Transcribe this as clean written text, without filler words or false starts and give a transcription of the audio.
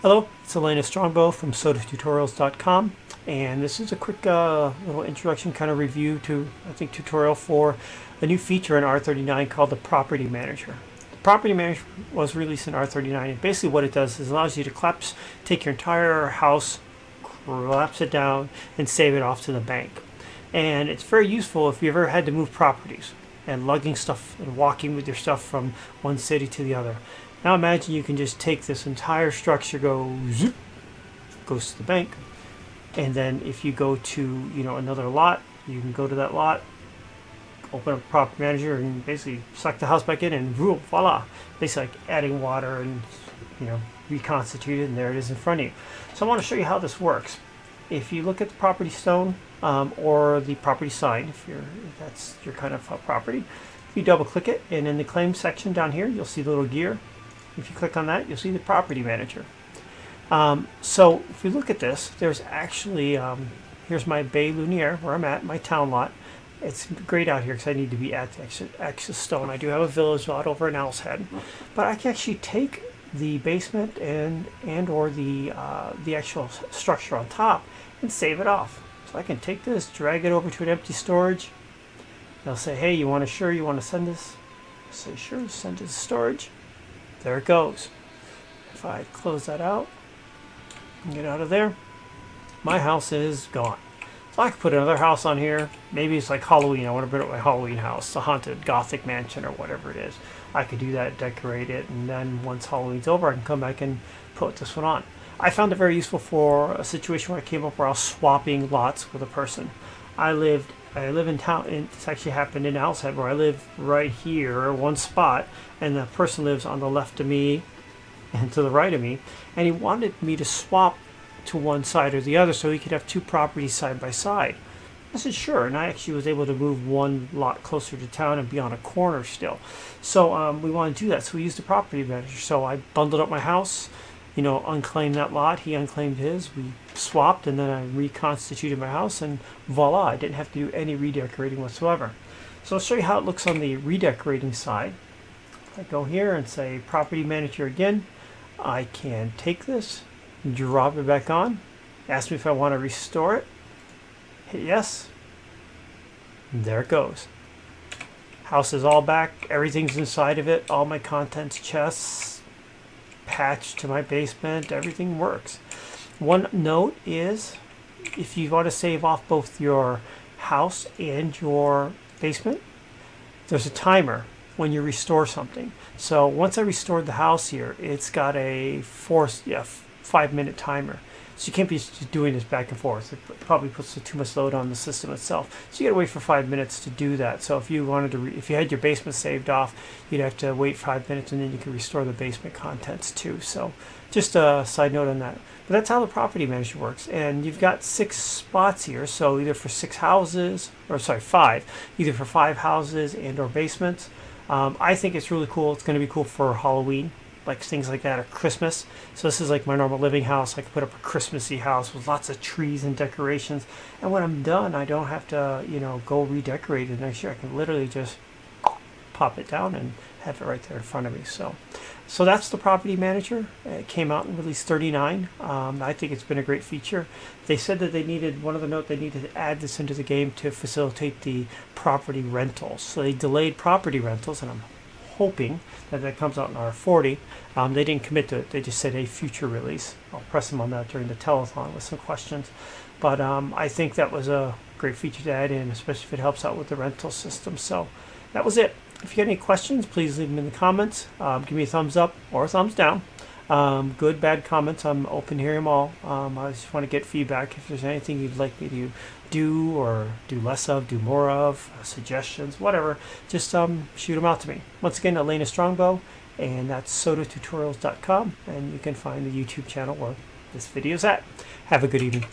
Hello, it's Elena Strongbow from SodaTutorials.com, and this is a quick little introduction kind of review to, tutorial for a new feature in R39 called the Property Manager. The Property Manager was released in R39, and basically what it does is allows you to take your entire house, collapse it down, and save it off to the bank. And it's very useful if you ever had to move properties and lugging stuff and walking with your stuff from one city to the other. Now imagine you can just take this entire structure, go zoop, goes to the bank, and then if you go to another lot, you can go to that lot, open up Property Manager, and basically suck the house back in, and voila, basically like adding water and reconstitute it, and there it is in front of you. So I want to show you how this works. If you look at the property stone or the property sign, if that's your kind of property, if you double click it, and in the claim section down here, you'll see the little gear. If you click on that, you'll see the Property Manager. So if you look at this, there's actually, here's my Bay Lunier, where I'm at, my town lot. It's great out here because I need to be at the Axis Stone. I do have a village lot over in Owl's Head. But I can actually take the basement and or the actual structure on top and save it off. So I can take this, drag it over to an empty storage. They'll say, hey, you want to send this? I say, sure, send it to storage. There it goes. If I close that out and get out of there, my house is gone. So I could put another house on here. Maybe it's like Halloween. I want to put up my Halloween house, the haunted Gothic mansion or whatever it is. I could do that, decorate it, and then once Halloween's over, I can come back and put this one on. I found it very useful for a situation where I came up where I was swapping lots with a person. I live in town, and this actually happened in Owl's Head, where I live right here, one spot, and the person lives on the left of me and to the right of me, and he wanted me to swap to one side or the other so he could have two properties side by side. I said sure, and I actually was able to move one lot closer to town and be on a corner still. So we want to do that, so we used the Property Manager. So I bundled up my house, unclaimed that lot, he unclaimed his, we swapped, and then I reconstituted my house, and voila, I didn't have to do any redecorating whatsoever. So I'll show you how it looks on the redecorating side. I go here and say Property Manager again. I can take this, drop it back on, ask me if I want to restore it, hit yes, and there it goes. House is all back, everything's inside of it, all my contents chests, patched to my basement, everything works. One note is, if you want to save off both your house and your basement, there's a timer when you restore something. So once I restored the house here, it's got a 5-minute timer. So you can't be just doing this back and forth. It probably puts too much load on the system itself. So you got to wait for 5 minutes to do that. So if you wanted to, if you had your basement saved off, you'd have to wait 5 minutes, and then you can restore the basement contents too. So just a side note on that. But that's how the Property Manager works. And you've got 6 spots here. So either for 6 houses, or sorry, 5, either for 5 houses and or basements. I think it's really cool. It's going to be cool for Halloween, like things like that, or Christmas. So this is like my normal living house. I could put up a Christmassy house with lots of trees and decorations, and when I'm done, I don't have to go redecorate it next year. I can literally just pop it down and have it right there in front of me. So that's the Property Manager. It came out in release 39. I think it's been a great feature. They said that they needed, one of the note, they needed to add this into the game to facilitate the property rentals. So they delayed property rentals, and I'm hoping that comes out in R40. They didn't commit to it. They just said a future release. I'll press them on that during the telethon with some questions. But I think that was a great feature to add in, especially if it helps out with the rental system. So that was it. If you got any questions, please leave them in the comments. Give me a thumbs up or a thumbs down. Good, bad comments, I'm open to hearing them all. I just want to get feedback. If there's anything you'd like me to do or do less of, do more of, suggestions, whatever, just shoot them out to me. Once again, Elena Strongbow, and that's SodaTutorials.com, and you can find the YouTube channel where this video is at. Have a good evening.